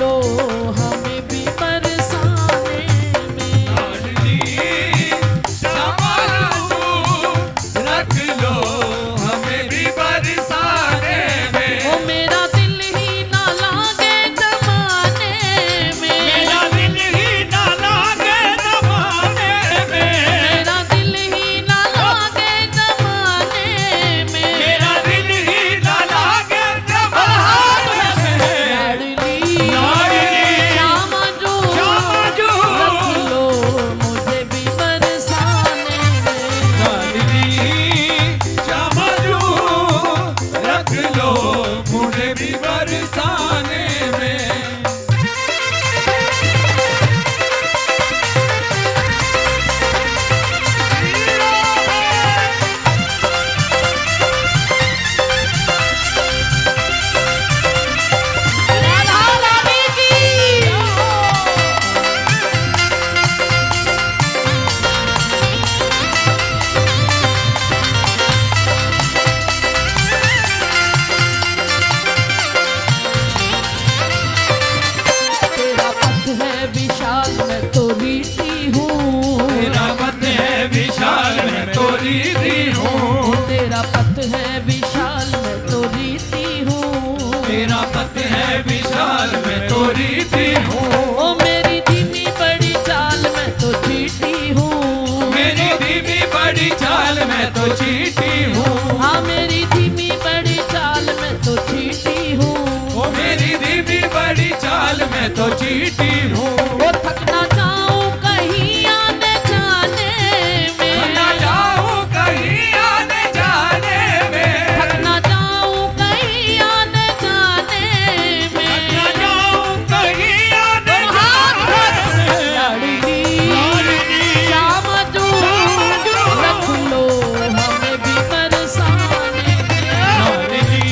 लो हमें भी बरसाने में। लाडली श्यामा रू रख लो हमें भी बरसाने में। ओ मेरा दिल ही ना लागे जमाने में। मेरा दिल ही ना लागे जमाने में। मेरा दिल ही ना लागे जमाने में। मेरा दिल ही ना लागे जमाने में। लाडली लाडली श्यामा रू श्यामा रू रख लो मुझे भी बरसाने में। लाडली श्यामा रू रख लो मुझे भी बरसाने में। राधा रानी की तेरा पथ है विशाल मैं तो रीति हूँ। तेरा पथ है विशाल मैं तो रीति हूँ। तेरा पथ है विशाल मैं तो रीति हूँ। तेरा पथ है विशाल मैं तो रीति हूँ। ओ मेरी धीमी बड़ी चाल मैं तो चीटी हूँ। मेरी धीमी बड़ी चाल मैं तो चीटी हूँ। हाँ मेरी धीमी बड़ी चाल मैं तो चीटी हूँ। ओ मेरी धीमी बड़ी चाल मैं तो चीटी हूँ। ओ थक ना जाऊं कहीं आने जाने में। ना जाऊँ कहीं आने जाने में। थक ना जाऊं कहीं आने जाने में। ना जाऊँ कहीं आने हाथ जाने में। लाडली लाडली श्यामा रू श्यामा रू रख लो हमें भी बरसाने में। लाडली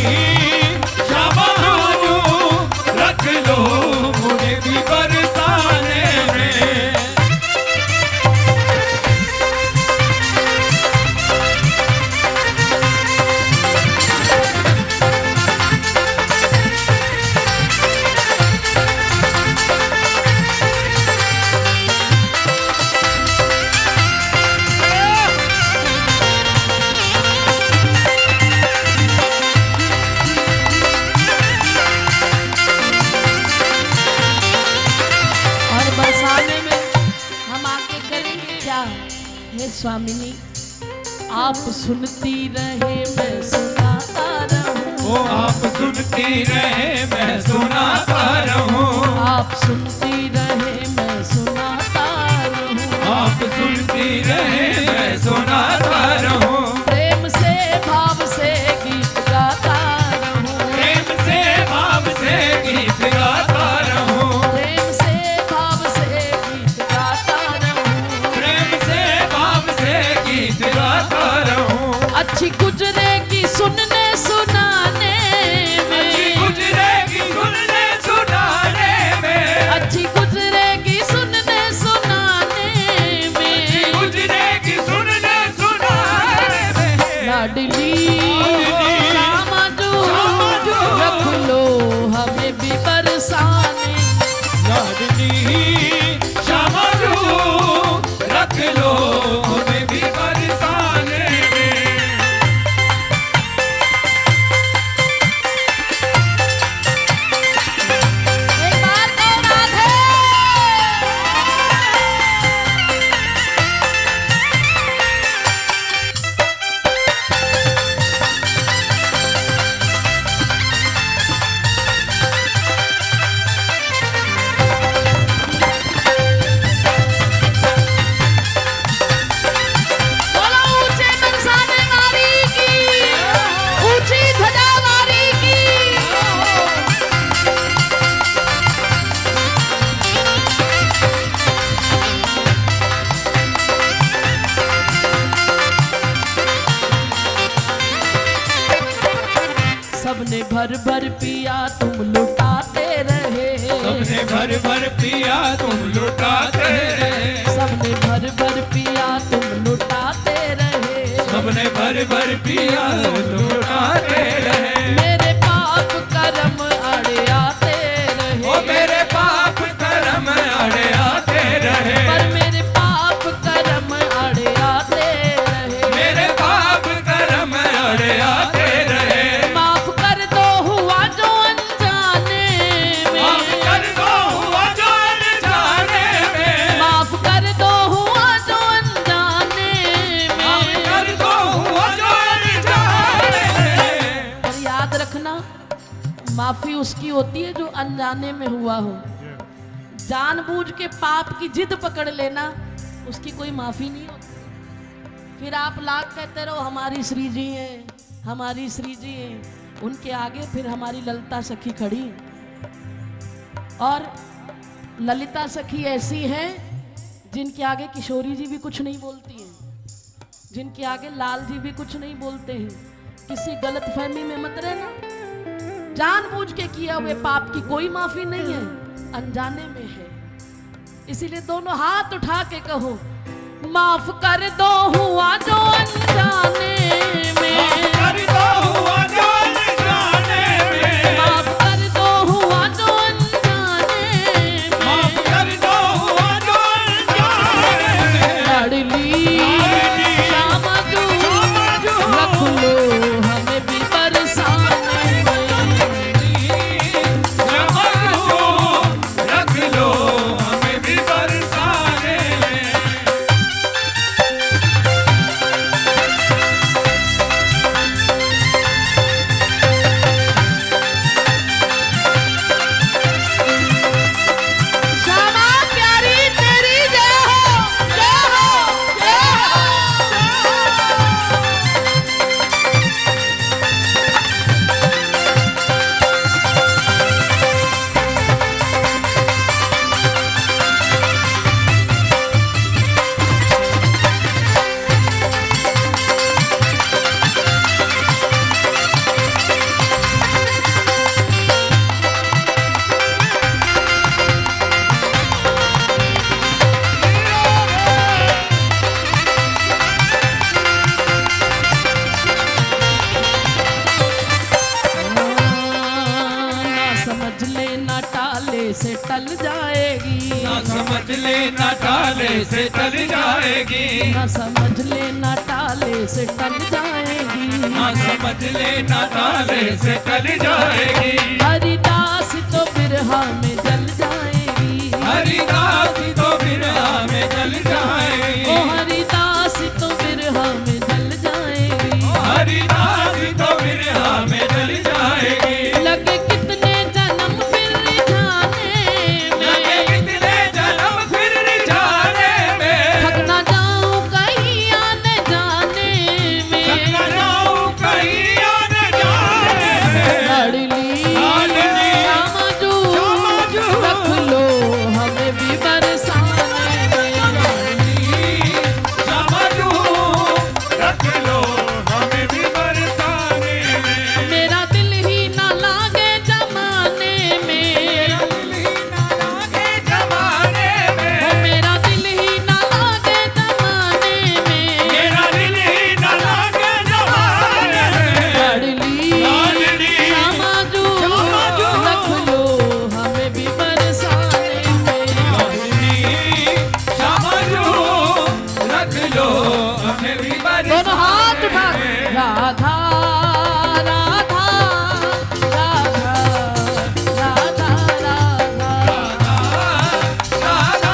श्यामा रू रख लो मुझे भी बरसाने में। और बरसाने में हम आके करेंगे क्या? हे स्वामिनी आप सुनती रहे मैं सुनाता रहूं। ओ आप सुनती रहे मैं सुनाता रहूं। आप सुनती रहे मैं सुनाता रहूं। आप सुनती रहे मैं सुनाता रहूं। प्रेम से भाव से गीत गाता रहूं। प्रेम से भाव से गीत गाता रहूं। प्रेम से भाव से गीत गाता रहूं। प्रेम से भाव से गीत गाता रहूं। अच्छी गुजरेगी सुनने सुनाने में। अच्छी गुजरेगी सुनने सुनाने में। अच्छी गुजरेगी सुनने सुनाने में। अच्छी गुजरेगी सुनने सुनाने में। लाडली श्यामा रू श्यामा रू रख लो हमें भी बरसाने। लाडली श्यामा रू रख लो हमें भी बरसाने में। एक बार तो राधे सबने भर भर पिया तुम लुटाते रहे। सबने भर भर पिया तुम लुटाते रहे। सबने भर भर पिया तुम लुटाते रहे। सबने भर भर पिया तुम लुटाते रहे। मेरे पाप कर्म अड़े आते रहे। ओ मेरे माफी उसकी होती है जो अनजाने में हुआ हो। जानबूझ के पाप की जिद पकड़ लेना, उसकी कोई माफी नहीं होती। फिर आप लाख कहते रहो हमारी श्री जी हैं, हमारी श्री जी हैं, उनके आगे फिर हमारी ललिता सखी खड़ी है। और ललिता सखी ऐसी हैं जिनके आगे किशोरी जी भी कुछ नहीं बोलती हैं, जिनके आगे लाल जी भी कुछ नहीं बोलते हैं। किसी गलत फहमी में मत रहना, जानबूझ के किया हुए पाप की कोई माफी नहीं है, अनजाने में है। इसीलिए दोनों हाथ उठा के कहो माफ कर दो हुआ जो अनजाने में, माफ कर दो हुआ जो अनजाने में, माफ कर दो हुआ जो अनजाने में, माफ कर दो हुआ जो अनजाने में। लाडली श्यामा जू रख लो हमें भी बरसाने में। रख लो हमें भी बरसाने में। श्यामा प्यारी तेरी जय हो, जय हो, जय हो। ना समझ ले ना टाले से टल जाएगी, ना समझ ले ना टाले से टल जाएगी, ना समझ ले ना टाले से टल जाएगी। ना समझ ले ना टाले से टल जाएगी। हरिदास तो बिरहा में जल जाएगी, हरिदास तो बिरहा में जल जाएगी, ओ हरिदास तो बिरहा में जल जाएगी। हरिदास तो बिरहा में जल जाएगी। लगे कितने जन्म फिर जाने लगे में, कितने जन्म फिर जाने में, थक ना जाऊं कहीं आने जाने थक न में। जाऊं कहीं आने जाने में। लाडली लाडली श्यामा जू श्यामा जू रख लो हमें भी बरसाने में। समझू रख लो हमें भी बरसाने में। मेरा दिल ही ना लागे जमाने में, दिल ही ना लागे जमाने में, ओ मेरा दिल ही ना लागे जमाने में। मेरा दिल ही ना लागे जमाने में। लाडली लाडली श्यामा जू श्यामा जू रख लो हमें भी बरसाने में। समझू रख लो हमें भी दोनों हाथ उठा बरसाने में। राधा राधा राधा राधा राधा। राधा राधा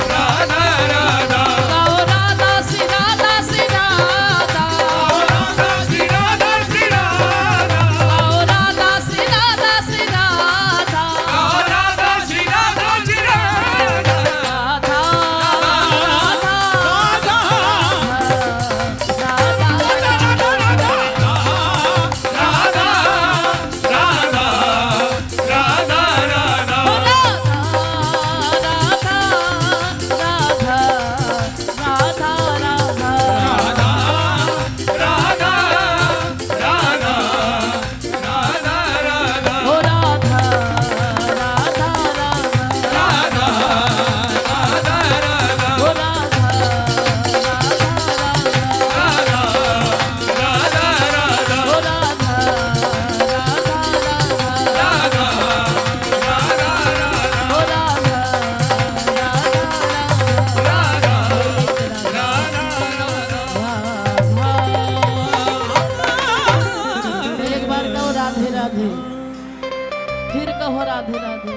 राधा राधा गाओ राधा सी राधा सी राधा, राधा श्री राधा श्री राधा गाओ राधा सी राधा सी राधा। राधा श्री राधा श्री राधा राधा राधे, फिर कहो राधे राधे।